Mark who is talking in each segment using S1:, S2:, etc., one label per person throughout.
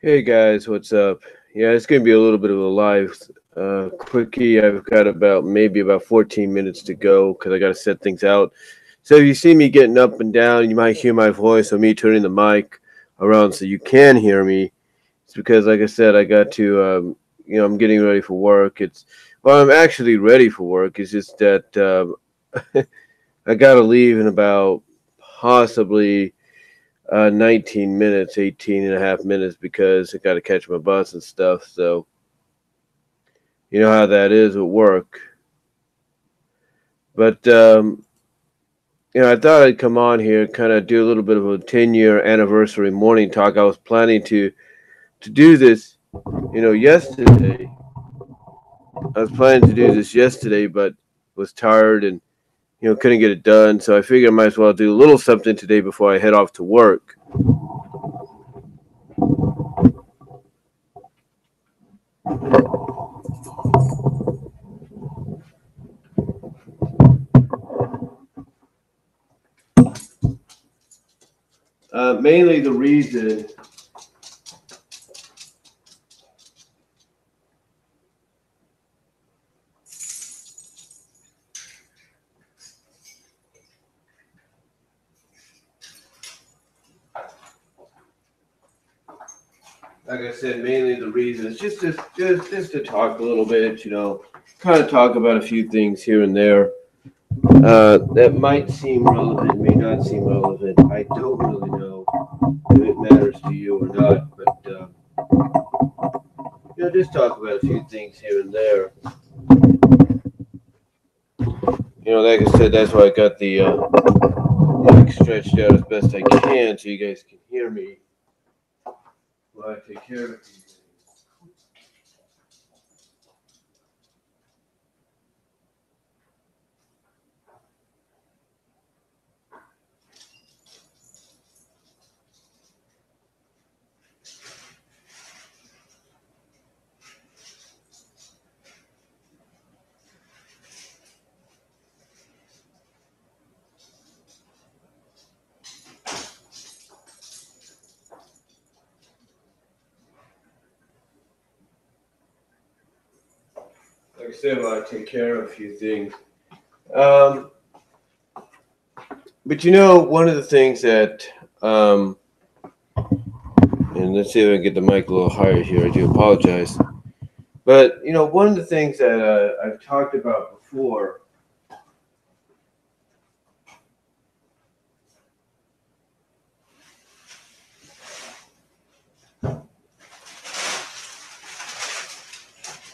S1: Hey guys, what's up? Yeah, it's gonna be a little bit of a live quickie. I've got maybe about 14 minutes to go because I got to set things out. So if you see me getting up and down, you might hear my voice or me turning the mic around so you can hear me. It's because, like I said, I got to, I'm getting ready for work. I'm actually ready for work. It's just that I got to leave in about possibly 19 minutes, 18 and a half minutes because I got to catch my bus and stuff. So, you know how that is at work. But, I thought I'd come on here, kind of do a little bit of a 10-year anniversary morning talk. I was planning to do this, yesterday. I was planning to do this yesterday, but was tired and, couldn't get it done. So I figured I might as well do a little something today before I head off to work. Mainly the reason like I said, mainly the reason is just to talk a little bit, kind of talk about a few things here and there that might seem relevant, may not seem relevant. I don't really know if it matters to you or not, but just talk about a few things here and there. Like I said, that's why I got the mic stretched out as best I can so you guys can hear me while I take care of it. Like I said, while I take care of a few things. Um, but one of the things that and let's see if I can get the mic a little higher here. I do apologize. But, one of the things that I've talked about before,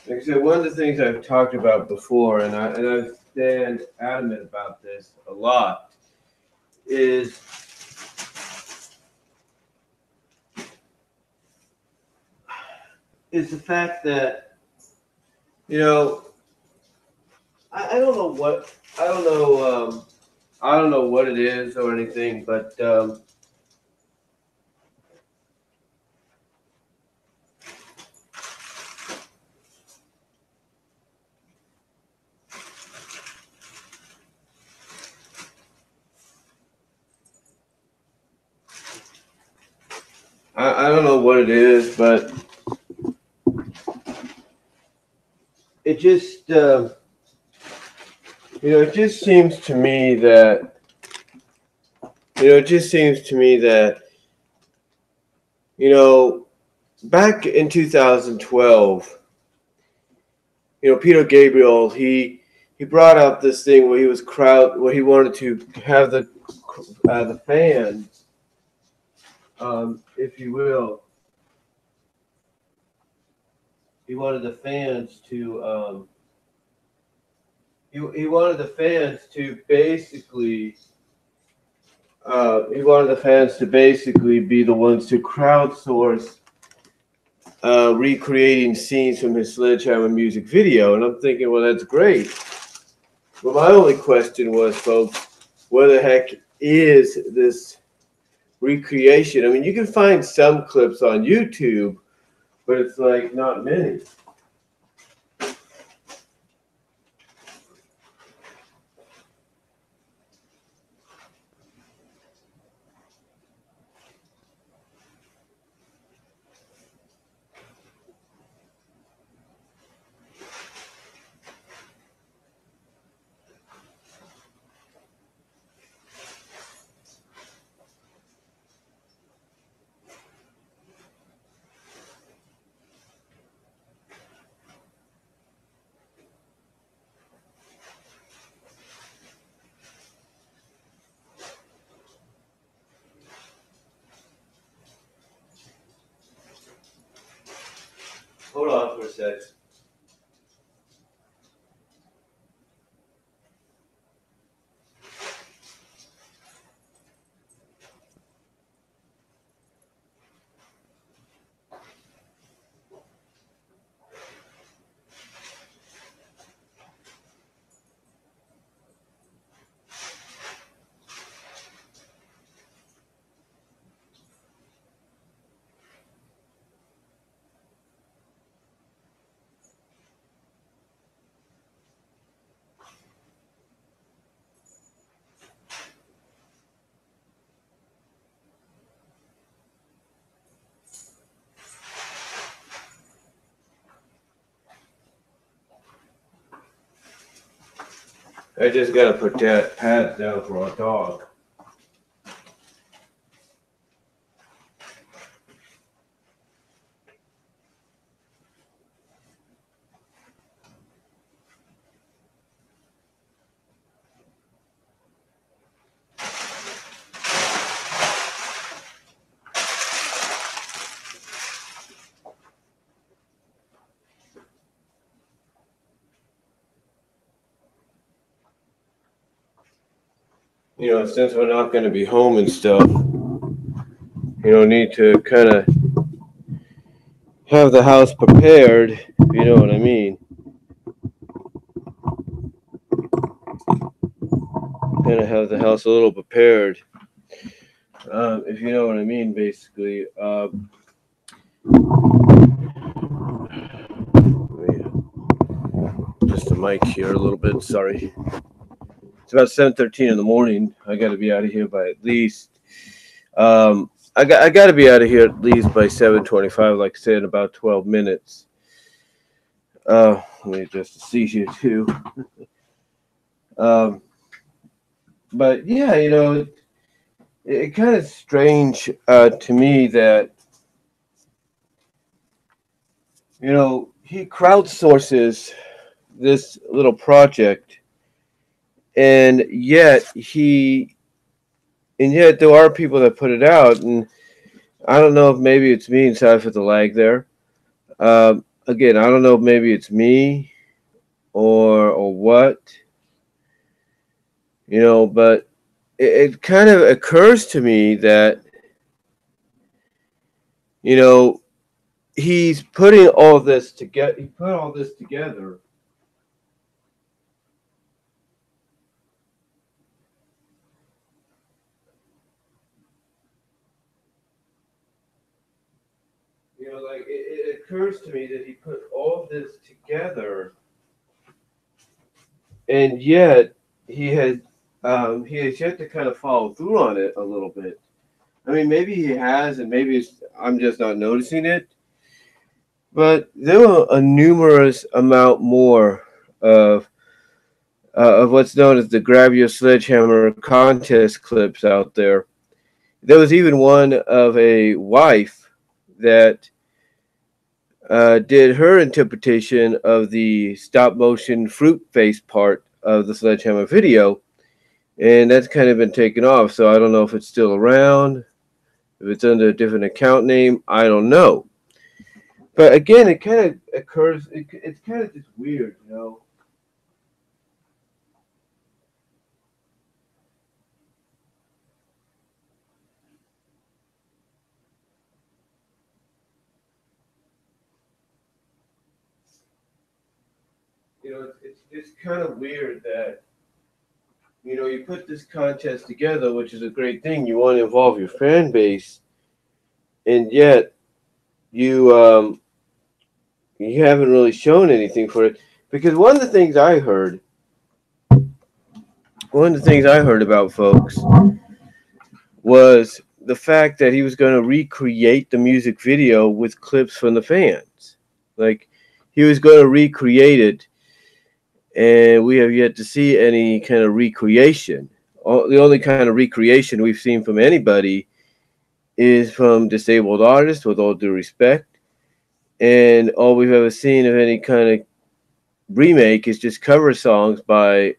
S1: like I said, one of the things I've talked about before, and I stand adamant about this a lot, is the fact that, you know, I don't know what, I don't know what it is or anything, but I don't know what it is, but it just, it just seems to me that, it just seems to me that, you know, back in 2012, Peter Gabriel, he brought up this thing where he wanted to have the fans, if you will, he wanted the fans to he wanted the fans to basically be the ones to crowdsource recreating scenes from his Sledgehammer music video. And I'm thinking, well, that's great. Well, my only question was, folks, where the heck is this recreation? I mean, you can find some clips on YouTube, but it's like not many. sec. I just gotta put that pads down for our dog. You know, since we're not going to be home and stuff, need to kind of have the house prepared, if you know what I mean. Kind of have the house a little prepared, if you know what I mean, basically. Just the mic here a little bit, sorry. It's about 7:13 in the morning. I got to be out of here by at least. I got to be out of here at least by 7:25. Like I said, in about 12 minutes. Let me adjust the seat here too. But yeah, it kind of strange to me that he crowdsources this little project, and yet there are people that put it out, and I don't know if maybe it's me, and sorry for the lag there. Again, I don't know if maybe it's me or what, but it kind of occurs to me that he's putting all this together. He put all this together. Like it occurs to me that he put all this together, and yet he has yet to kind of follow through on it a little bit. I mean, maybe he has, and maybe I'm just not noticing it. But there were a numerous amount more of what's known as the Grab Your Sledgehammer contest clips out there. There was even one of a wife that did her interpretation of the stop motion fruit face part of the Sledgehammer video, and that's kind of been taken off. So I don't know if it's still around, if it's under a different account name. I don't know. But again, it kind of occurs. It's kind of just weird, It's kind of weird that you put this contest together, which is a great thing. You want to involve your fan base, and yet you you haven't really shown anything for it. Because one of the things I heard about folks was the fact that he was going to recreate the music video with clips from the fans. Like, he was going to recreate it, and we have yet to see any kind of recreation. The only kind of recreation we've seen from anybody is from disabled artists, with all due respect. And all we've ever seen of any kind of remake is just cover songs by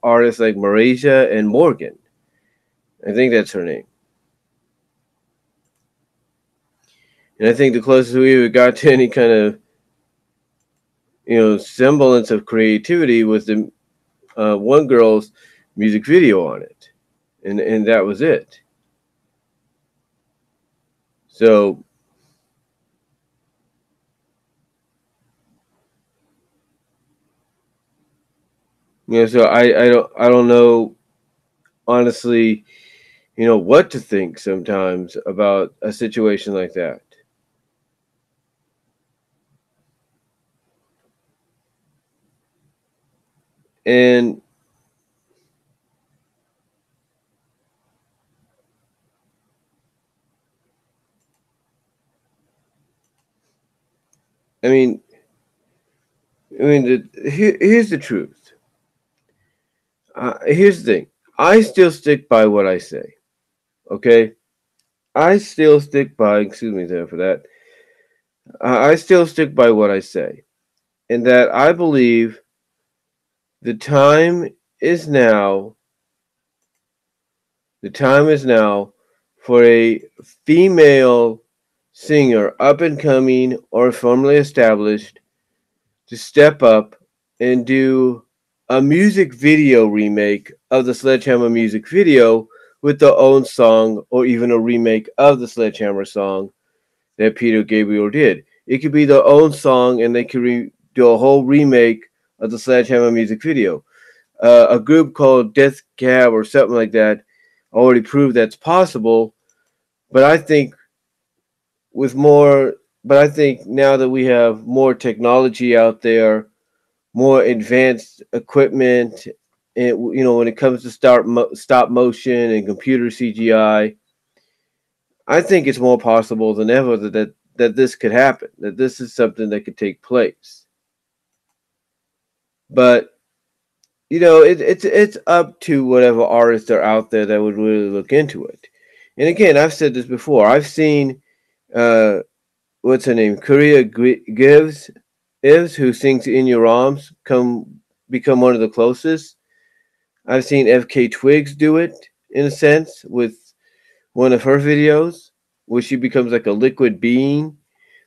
S1: artists like Marasia and Morgan. I think that's her name. And I think the closest we ever got to any kind of semblance of creativity was the one girl's music video on it, and that was it. So so I don't know honestly, what to think sometimes about a situation like that. And I mean, here's the truth. Here's the thing. I still stick by what I say. Okay, I still stick by. Excuse me there for that. I still stick by what I say, and that I believe the time is now. The time is now for a female singer, up and coming or firmly established, to step up and do a music video remake of the Sledgehammer music video with their own song, or even a remake of the Sledgehammer song that Peter Gabriel did. It could be their own song, and they could do a whole remake of the Sledgehammer music video. A group called Death Cab or something like that already proved that's possible, but I think with more, but I think now that we have more technology out there, more advanced equipment, and when it comes to stop motion and computer CGI, I think it's more possible than ever that this could happen. That this is something that could take place. But it's up to whatever artists are out there that would really look into it. And again, I've said this before. I've seen uh, what's her name, Korea Gives, who sings "In Your Arms," become one of the closest. I've seen FK Twigs do it in a sense with one of her videos, where she becomes like a liquid being,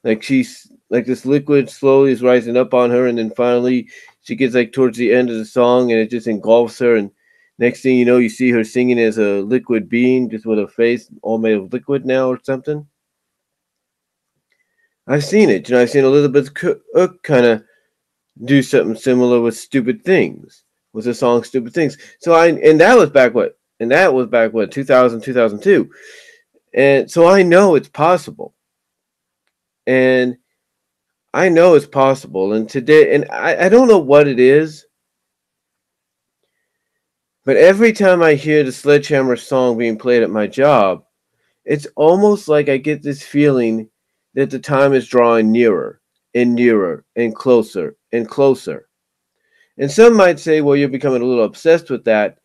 S1: like she's like this liquid slowly is rising up on her, and then finally she gets like towards the end of the song, and it just engulfs her, and next thing you know, you see her singing as a liquid being, just with a face all made of liquid now or something. I've seen it. I've seen Elizabeth Cook kind of do something similar with "Stupid Things," with the song "Stupid Things." So and that was back what, 2000, 2002, and so I know it's possible, and I know it's possible. And today, and I don't know what it is, but every time I hear the Sledgehammer song being played at my job, it's almost like I get this feeling that the time is drawing nearer and nearer and closer and closer. And some might say, well, you're becoming a little obsessed with that.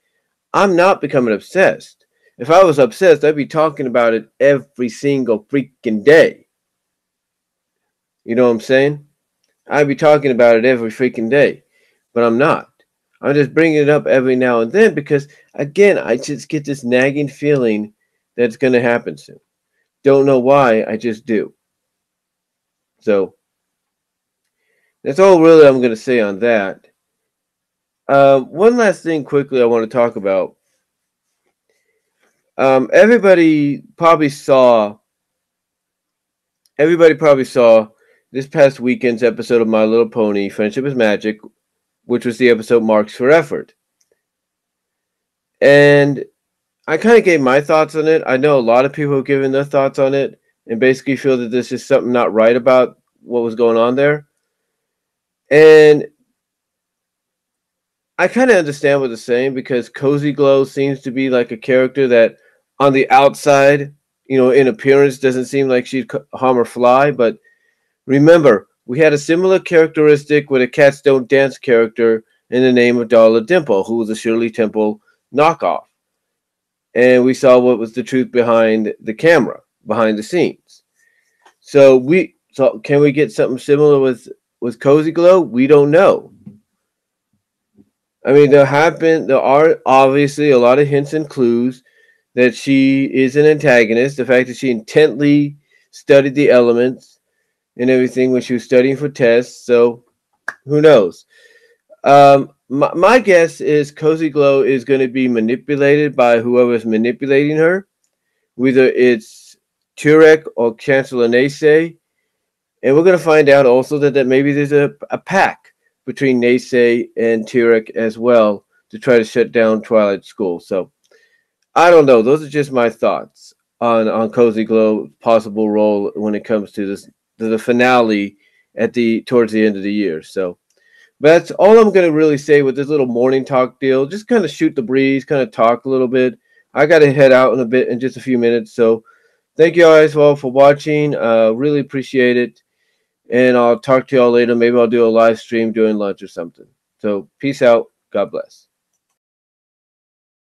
S1: I'm not becoming obsessed. If I was obsessed, I'd be talking about it every single freaking day. You know what I'm saying? I'd be talking about it every freaking day. But I'm not. I'm just bringing it up every now and then because, again, I just get this nagging feeling that it's going to happen soon. Don't know why, I just do. So that's all really I'm going to say on that. One last thing quickly I want to talk about. Everybody probably saw this past weekend's episode of My Little Pony, Friendship is Magic, which was the episode Marks for Effort. And I kind of gave my thoughts on it. I know a lot of people have given their thoughts on it and basically feel that there's just something not right about what was going on there. And I kind of understand what they're saying because Cozy Glow seems to be like a character that on the outside, in appearance doesn't seem like she'd harm or fly. But remember, we had a similar characteristic with a Cats Don't Dance character in the name of Darla Dimple, who was a Shirley Temple knockoff. And we saw what was the truth behind the camera, behind the scenes. So can we get something similar with Cozy Glow? We don't know. I mean, there are obviously a lot of hints and clues that she is an antagonist. The fact that she intently studied the elements and everything when she was studying for tests. So who knows? My guess is Cozy Glow is going to be manipulated by whoever's manipulating her, whether it's Turek or Chancellor Naysay. And we're going to find out also that maybe there's a pact between Naysay and Turek as well to try to shut down Twilight School. So I don't know. Those are just my thoughts on Cozy Glow's possible role when it comes to this to the finale at the towards the end of the year. So but that's all I'm going to really say with this little morning talk deal. Just kind of shoot the breeze, kind of talk a little bit. I got to head out in a bit in just a few minutes. So thank you guys all for watching. Really appreciate it. And I'll talk to y'all later. Maybe I'll do a live stream during lunch or something. So peace out. God bless.